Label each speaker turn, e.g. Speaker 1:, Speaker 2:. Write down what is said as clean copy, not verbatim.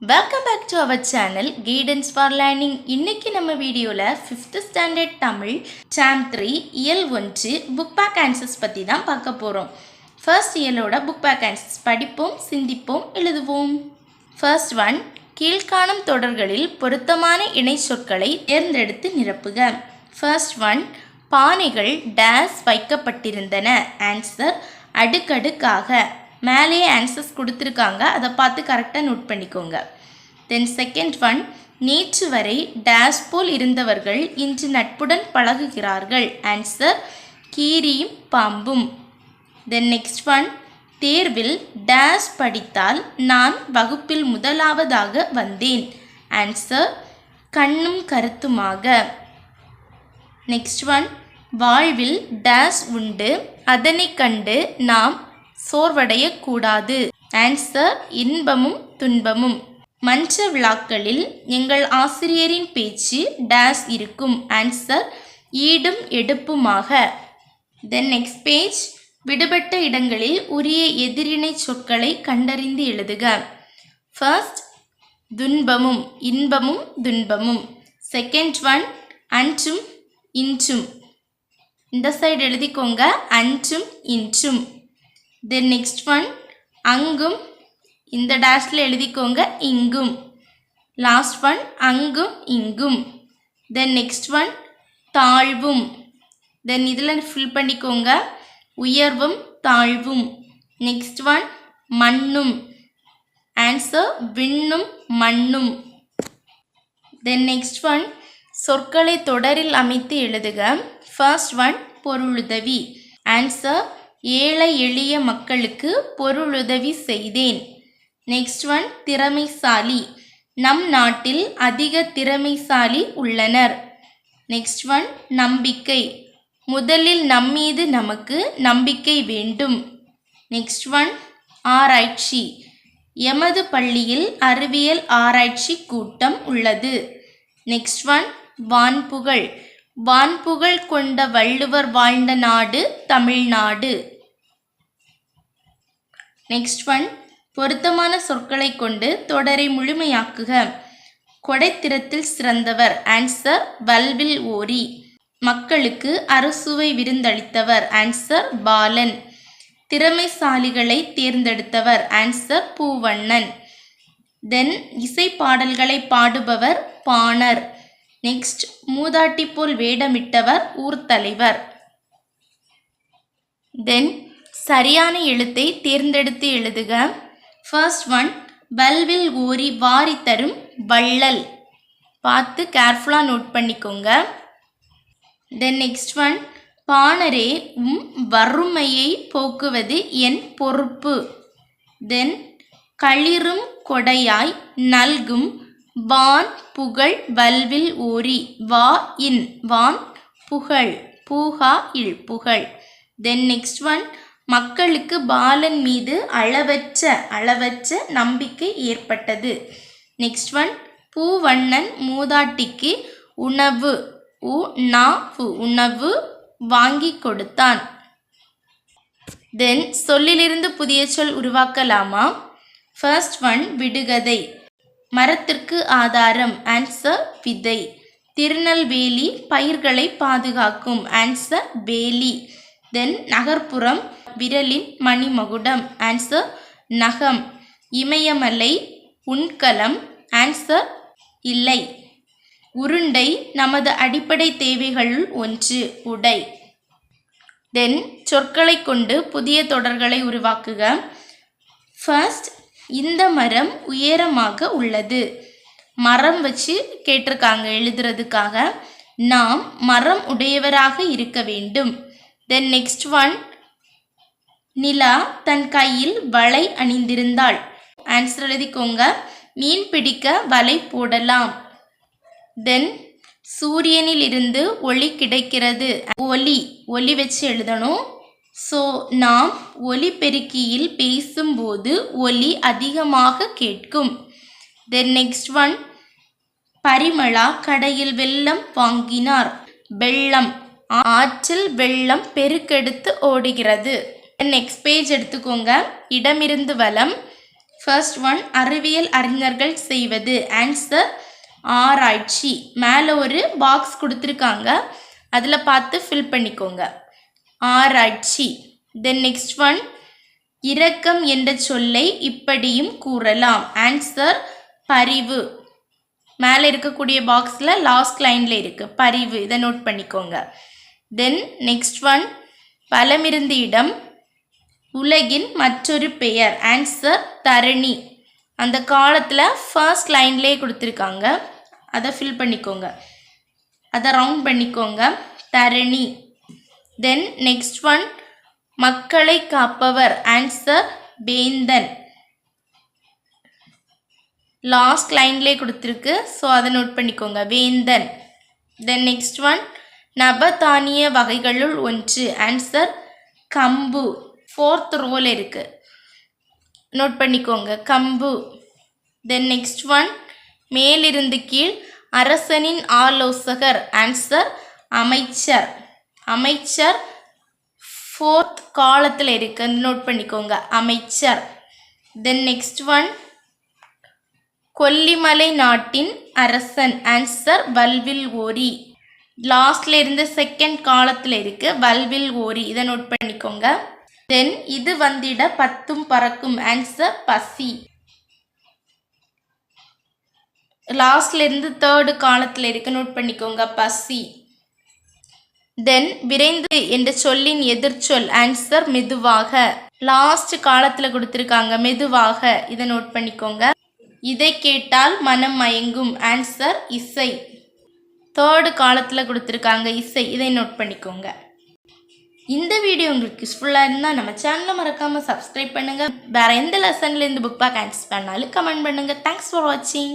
Speaker 1: Welcome back to our channel guidance for learning. இன்னைக்கு நம்ம வீடியோவில் 5th ஸ்டாண்டர்ட் தமிழ் சாம் 3 இயல் 1 புக் பேக் ஆன்சர்ஸ் பற்றி தான் பார்க்க போகிறோம். ஃபர்ஸ்ட் இயலோட புக் பேக் ஆன்சர்ஸ் படிப்போம், சிந்திப்போம், எழுதுவோம். ஃபர்ஸ்ட் ஒன், கீழ்காணும் தொடர்களில் பொருத்தமான இணை சொற்களை தேர்ந்தெடுத்து நிரப்புக. ஃபர்ஸ்ட் ஒன், பானைகள் டேஸ் வைக்கப்பட்டிருந்தன. ஆன்சர் அடுக்கடுக்காக. மேலே ஆன்சர்ஸ் கொடுத்துருக்காங்க, அதை பார்த்து கரெக்டாக நோட் பண்ணிக்கோங்க. தென் செகண்ட் ஒன், நேற்று வரை டேஷ் போல் இருந்தவர்கள் இன்று நட்புடன் பழகுகிறார்கள். ஆன்சர் கீரியும் பாம்பும். தென் நெக்ஸ்ட் ஒன், தேர்வில் டேஷ் படித்தால் நான் வகுப்பில் முதலாவதாக வந்தேன். ஆன்சர் கண்ணும் கருத்துமாக. நெக்ஸ்ட் ஒன், வாழ்வில் டேஷ் உண்டு, அதனை கண்டு நாம் சோர்வடையக்கூடாது. ஆன்சர் இன்பமும் துன்பமும். மன்ற விழாக்களில் எங்கள் ஆசிரியரின் பேச்சு டேஷ் இருக்கும். ஆன்சர் ஈடும் எடுப்புமாக. தென் நெக்ஸ்ட் பேஜ், விடுபட்ட இடங்களில் உரிய எதிரிணை சொற்களை கண்டறிந்து எழுதுக. ஃபர்ஸ்ட், துன்பமும் இன்பமும் துன்பமும். செகண்ட் ஒன், அன்றும் இன்றும். இந்த சைடு எழுதிக்கோங்க, அன்றும் இன்றும். தென் நெக்ஸ்ட் ஒன், அங்கும், இந்த டேஷில் எழுதிக்கோங்க, இங்கும். லாஸ்ட் ஒன், அங்கும் இங்கும். Then next one, தாழ்வும். தென் இதில் ஃபில் பண்ணிக்கோங்க, உயர்வும் தாழ்வும். நெக்ஸ்ட் ஒன், மண்ணும். ஆன்சர் விண்ணும் மண்ணும். தென் நெக்ஸ்ட் ஒன், சொற்களை தொடரில் அமைத்து எழுதுக. First one, பொருளுதவி. ஆன்சர் ஏழை எளிய மக்களுக்கு பொருளுதவி செய்தேன். நெக்ஸ்ட் ஒன், திறமைசாலி. நம் நாட்டில் அதிக திறமைசாலி உள்ளனர். நெக்ஸ்ட் ஒன், நம்பிக்கை. முதலில் நம்மீது நமக்கு நம்பிக்கை வேண்டும். நெக்ஸ்ட் ஒன், ஆராய்ச்சி. எமது பள்ளியில் அறிவியல் ஆராய்ச்சி கூட்டம் உள்ளது. Next one, வான்புகழ். வான்புகழ் கொண்ட வள்ளுவர் வாழ்ந்த நாடு தமிழ்நாடு. நெக்ஸ்ட் ஒன், பொருத்தமான சொற்களை கொண்டு தொடரை முழுமையாக்குக. கொடைத்திறத்தில் சிறந்தவர். ஆன்சர் வல்வில் ஓரி. மக்களுக்கு அறுசுவை விருந்தளித்தவர். ஆன்சர் பாலன். திறமைசாலிகளை தேர்ந்தெடுத்தவர். ஆன்சர் பூவண்ணன். தென் இசை பாடல்களை பாடுபவர் பாணர். நெக்ஸ்ட், மூதாட்டி போல் வேடமிட்டவர் ஊர் தலைவர். தென் சரியான எழுத்தை தேர்ந்தெடுத்து எழுதுக. ஃபர்ஸ்ட் ஒன், வல்வில் ஓரி வாரி தரும் வள்ளல். பார்த்து கேர்ஃபுல்லாக நோட் பண்ணிக்கோங்க. தென் நெக்ஸ்ட் ஒன், பாணரே வறுமையை போக்குவது என் பொறுப்பு. தென் களிரும் கொடையாய் நல்கும் வான் புகழ் வல்வில் ஓரி. வா இன் வான் புகழ் பூகா இல் புகழ். தென் நெக்ஸ்ட் ஒன், மக்களுக்கு பாலன் மீது அளவற்ற நம்பிக்கை ஏற்பட்டது. நெக்ஸ்ட் ஒன், பூவண்ணன் மூதாட்டிக்கு உணவு உணவு வாங்கி கொடுத்தான். தென் சொல்லிலிருந்து புதிய சொல் உருவாக்கலாமா? ஃபர்ஸ்ட் ஒன், விடுகதை. மரத்திற்கு ஆதாரம். ஆன்சர் விதை. திருநெல்வேலி பயிர்களை பாதுகாக்கும். ஆன்சர் வேலி. தென் நகர்ப்புறம் விரலின் மணிமகுடம். ஆன்சர் நகம். இமயமலை உண்கலம். ஆன்சர் இல்லை. உருண்டை நமது அடிப்படை தேவைகளுள் ஒன்று, உடை. தென் சொற்களை கொண்டு புதிய தொடர்களை உருவாக்குக. ஃபர்ஸ்ட், இந்த மரம் உயரமாக உள்ளது. மரம் வச்சு கேட்டிருக்காங்க எழுதுறதுக்காக. நாம் மரம் உடையவராக இருக்க வேண்டும். தென் நெக்ஸ்ட் ஒன், நிலா தன் கையில் வலை அணிந்திருந்தாள். ஆன்சர் எழுதிக்கோங்க, மீன் பிடிக்க வலை போடலாம். தென் சூரியனில் இருந்து ஒளி கிடைக்கிறது. ஒளி வச்சு எழுதணும். ஸோ நாம் ஒலிபெருக்கியில் பேசும்போது ஒலி அதிகமாக கேட்கும். தென் நெக்ஸ்ட் ஒன், பரிமளா கடையில் வெள்ளம் வாங்கினார். வெள்ளம் ஆற்றில் வெள்ளம் பெருக்கெடுத்து ஓடுகிறது. நெக்ஸ்ட் பேஜ் எடுத்துக்கோங்க. இடமிருந்து வலம். ஃபர்ஸ்ட் ஒன் அறிவியல் அறிஞர்கள் செய்வது. ஆன்சர் ஆராய்ச்சி. மேலே ஒரு பாக்ஸ் கொடுத்துருக்காங்க, அதில் பார்த்து ஃபில் பண்ணிக்கோங்க. ஆராய்ச்சி. தென் நெக்ஸ்ட் ஒன் இரக்கம் என்ற சொல்லை இப்படியும் கூறலாம். ஆன்சர் பரிவு. மேலே இருக்கக்கூடிய பாக்ஸில் லாஸ்ட் லைனில் இருக்குது பரிவு, இதை நோட் பண்ணிக்கோங்க. தென் நெக்ஸ்ட் ஒன் வலமிருந்த இடம் உலகின் மற்றொரு பெயர். ஆன்சர் தரணி. அந்த காலத்தில் ஃபர்ஸ்ட் லைன்லேயே கொடுத்துருக்காங்க, அதை ஃபில் பண்ணிக்கோங்க, அதை ரவுண்ட் பண்ணிக்கோங்க. தரணி. தென் நெக்ஸ்ட் ஒன் மக்களை காப்பவர். ஆன்சர் வேந்தன். லாஸ்ட் லைன்லேயே கொடுத்துருக்கு, ஸோ அதை நோட் பண்ணிக்கோங்க, வேந்தன். தென் நெக்ஸ்ட் ஒன் நவதானிய வகைகளுள் ஒன்று. ஆன்சர் கம்பு. ஃபோர்த் ரோவில் இருக்குது, நோட் பண்ணிக்கோங்க, கம்பு. தென் நெக்ஸ்ட் ஒன் மேலிருந்து கீழ் அரசனின் ஆலோசகர். ஆன்சர் அமைச்சர். அமைச்சர் ஃபோர்த் காலத்தில் இருக்குது, நோட் பண்ணிக்கோங்க, அமைச்சர். தென் நெக்ஸ்ட் ஒன் கொல்லிமலை நாட்டின் அரசன். ஆன்சர் வல்வில் ஓரி. லாஸ்ட்ல இருந்து செகண்ட் காலத்தில் இருக்கு, வல்வில் ஓரி, இதை நோட் பண்ணிக்கோங்க. தென் இது வந்திட பத்தும் பறக்கும். ஆன்சர் பசி. லாஸ்ட்ல இருந்து தேர்டு காலத்தில் இருக்கு, நோட் பண்ணிக்கோங்க, பசி. தென் விரைந்து என்ற சொல்லின் எதிர்ச்சொல். ஆன்சர் மெதுவாக. லாஸ்ட் காலத்தில் கொடுத்துருக்காங்க, மெதுவாக, இதை நோட் பண்ணிக்கோங்க. இதை கேட்டால் மனம் மயங்கும். ஆன்சர் இசை. தேர்டு காலத்தில் கொடுத்துருக்காங்க, இசை, இதை நோட் பண்ணிக்கோங்க. இந்த வீடியோ உங்களுக்கு யூஸ்ஃபுல்லாக இருந்தால் நம்ம சேனலை மறக்காமல் சப்ஸ்கிரைப் பண்ணுங்கள். வேறு எந்த லெசன்லேருந்து புக் பேக் ஆன்சர் பண்ணாலும் கமெண்ட் பண்ணுங்கள். தேங்க்ஸ் ஃபார் வாட்சிங்.